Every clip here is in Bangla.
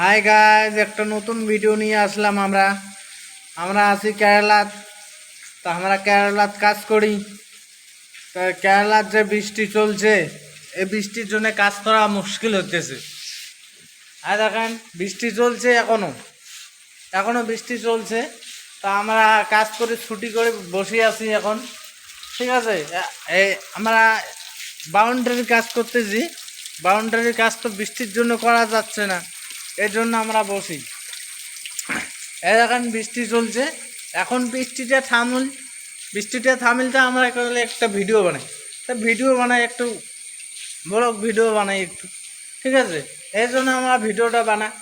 হাই গাইজ, একটা নতুন ভিডিও নিয়ে আসলাম। আমরা আমরা আছি কেরালাত। তো আমরা কেরালাত কাজ করি। তো কেরালার যে বৃষ্টি চলছে, এই বৃষ্টির জন্য কাজ করা মুশকিল হতেছে। আর দেখেন বৃষ্টি চলছে, এখনো বৃষ্টি চলছে। তা আমরা কাজ করে ছুটি করে বসে আছি এখন। ঠিক আছে, এই আমরা বাউন্ডারির কাজ করতেছি। বাউন্ডারির কাজ তো বৃষ্টির জন্য করা যাচ্ছে না, এর জন্য আমরা বসি। এই দেখেন বৃষ্টি চলছে, এখন বৃষ্টিটা থামিল তো আমরা একটা ভিডিও বানাই। তা ভিডিও বানাই, একটু ব্লগ ভিডিও বানাই একটু। ঠিক আছে, এই জন্য আমরা ভিডিওটা বানাই।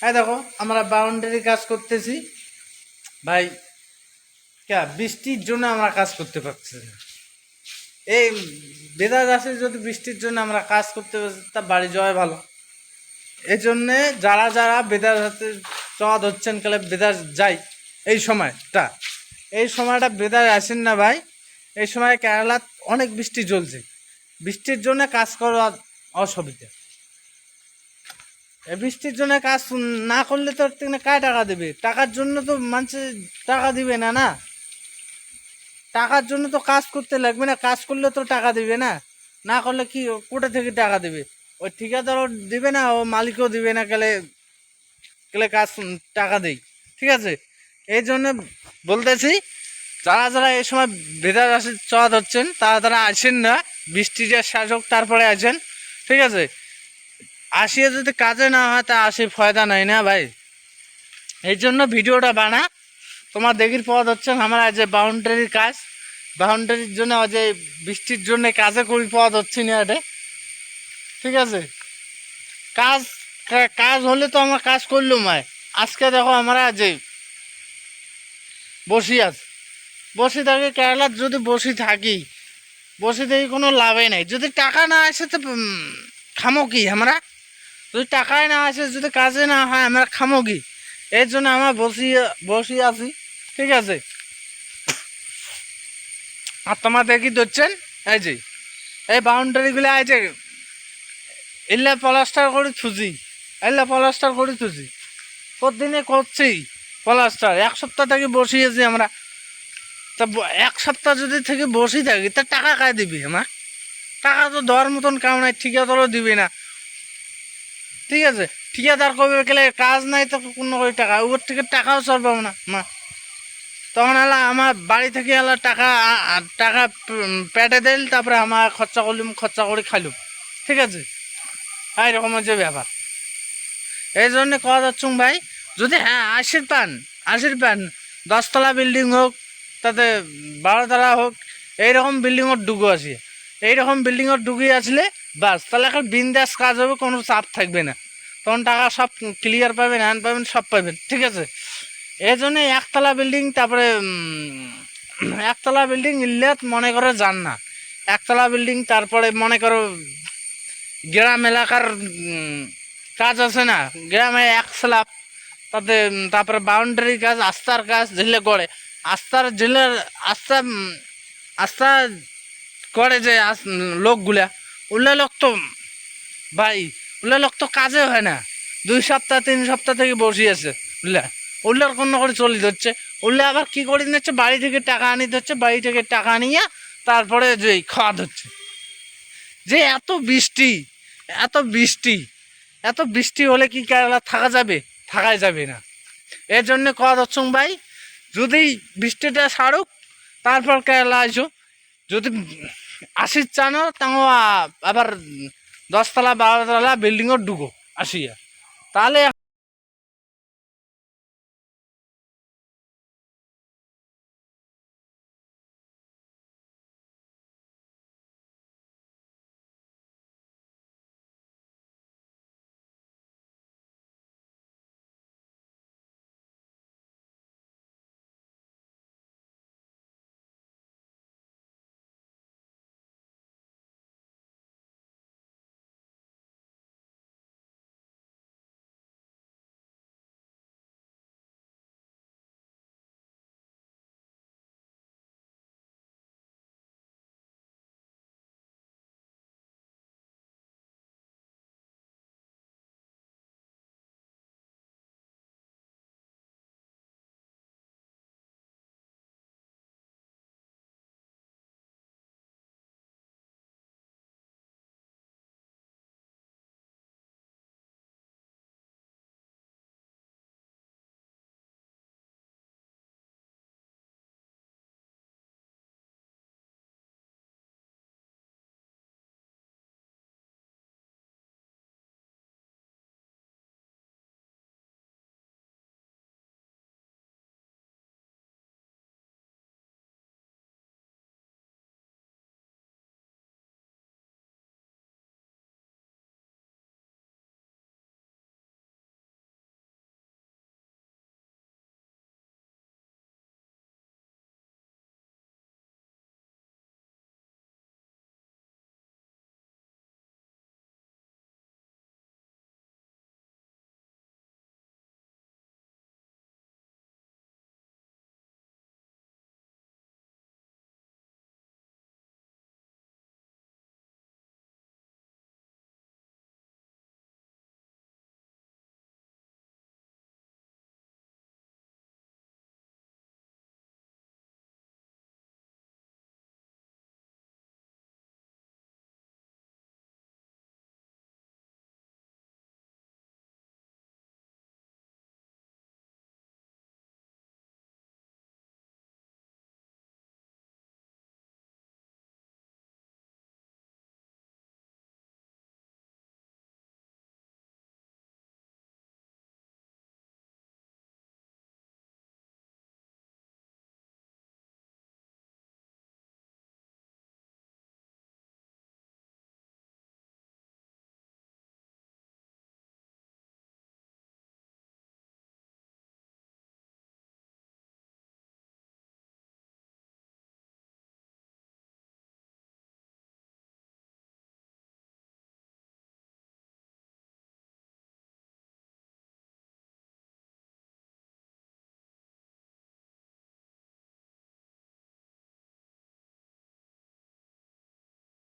এই দেখো আমরা বাউন্ডারি কাজ করতেছি ভাই। বৃষ্টির জন্য আমরা কাজ করতে পারছি না। এই বেদার আসে, যদি বৃষ্টির জন্য আমরা কাজ করতে পারছি তা বাড়ি যাওয়াই ভালো। এই জন্যে যারা যারা বেদার হাতে চাঁদ হচ্ছেন কালে বেদার যাই, এই সময়টা বেদার আসেন না ভাই। এই সময় কেরালাত অনেক বৃষ্টি চলছে, বৃষ্টির জন্য কাজ করা অসুবিধা। এই বৃষ্টির জন্য কাজ না করলে তো কায় টাকা দেবে? টাকার জন্য তো মানুষ টাকা দিবে না। না, টাকার জন্য তো কাজ করতে লাগবে না, কাজ করলে তো টাকা দিবে না। না করলে কি কোথা থেকে টাকা দেবে? ওই ঠিকাদারও দিবে না, ও মালিকও দিবে না, গেলে গেলে কাজ টাকা দেই। ঠিক আছে, এই জন্য বলতেছি যারা যারা এই সময় বেদার রাশি চাঁদ হচ্ছেন তারা আসেন না, বৃষ্টিটা শেষ হোক তারপরে আসেন। ঠিক আছে, আসিয়ে যদি কাজে না হয় তা আসি ফয়দা নাই না ভাই। এই জন্য ভিডিওটা বানা। তোমার দেখির পথ হচ্ছেন আমার যে বাউন্ডারির কাজ, বাউন্ডারির জন্য যে বৃষ্টির জন্য কাজে করি পথ হচ্ছে না এটা। ঠিক আছে, কাজ কাজ হলে তো আমরা কাজ করলাম। আজকে দেখো আমরা যে বসে থাকি কেরালার, যদি বসে থাকি কোনো লাভই নাই। যদি টাকা না আসে তো খামো কি আমরা? যদি টাকায় না আসে, যদি কাজে না হয়, আমরা খামো কি? এর জন্য আমরা বসে আছি। ঠিক আছে, আর তোমার দেখি ধরছেন এই যে এই বাউন্ডারিগুলো এই যে প্লাস্টার করে থুজি প্রতিদিনে করছি প্লাস্টার। এক সপ্তাহ থেকে বসিয়েছি আমরা। তা এক সপ্তাহ যদি থেকে বসে থাকি তা টাকা কায় দিবি? আমার টাকা তো দেওয়ার মতন কাম নাই, ঠিকাদারও দিবি না। ঠিক আছে, ঠিকাদার কবে গেলে কাজ নাই তো কোনো টাকা, ওর থেকে টাকাও চলবাম না মা। তখন এলা আমার বাড়ি থেকে এলা টাকা টাকা পেটে দিল, তারপরে আমার খরচা করে খাইলুম। ঠিক আছে, এইরকম হচ্ছে ব্যাপার। এই জন্য কথা যাচ্ছুম ভাই, যদি আশির পান 10তলা বিল্ডিং হোক, তাতে 12তলা হোক, এইরকম বিল্ডিংয়ের ডুগো আসে। এইরকম বিল্ডিংয়ের ডুগি আসলে বাস, তাহলে এখন বিন্দাস কাজ হবে, কোনো চাপ থাকবে না। তখন টাকা সব ক্লিয়ার পাবেন, হ্যান্ড পাবেন, সব পাবেন। ঠিক আছে, এই জন্য একতলা বিল্ডিং, তারপরে একতলা বিল্ডিং ইল্লে মনে করো যান না। একতলা বিল্ডিং, তারপরে মনে করো গ্রাম এলাকার কাজ আছে না, গ্রামে এক স্ল্যাব, তারপরে বাউন্ডারি কাজ, আস্তার কাজ যেগুলো করে, আস্থা আস্থা করে যে লোকগুলা, উল্লা লোক তো ভাই, উল্লা লোক তো কাজে হয় না। 2 সপ্তাহ 3 সপ্তাহ থেকে বসে আছে। উল্লার কোনো করে চলে যাচ্ছে। উল্লে আবার কি করে নিচ্ছে, বাড়ি থেকে টাকা আনিতে হচ্ছে, বাড়ি থেকে টাকা নিয়ে তারপরে যে খাওয়া হচ্ছে। যে এত বৃষ্টি হলে কি কেরালা থাকা যাবে? থাকাই যাবে না। এর জন্য কথা হচ্ছে ভাই, যদি বৃষ্টিটা ছাড়ুক তারপর কেরালা আসো। যদি আসির চানো তাও আবার 10তলা 12তলা বিল্ডিংও ঢুকো আসিয়া, তাহলে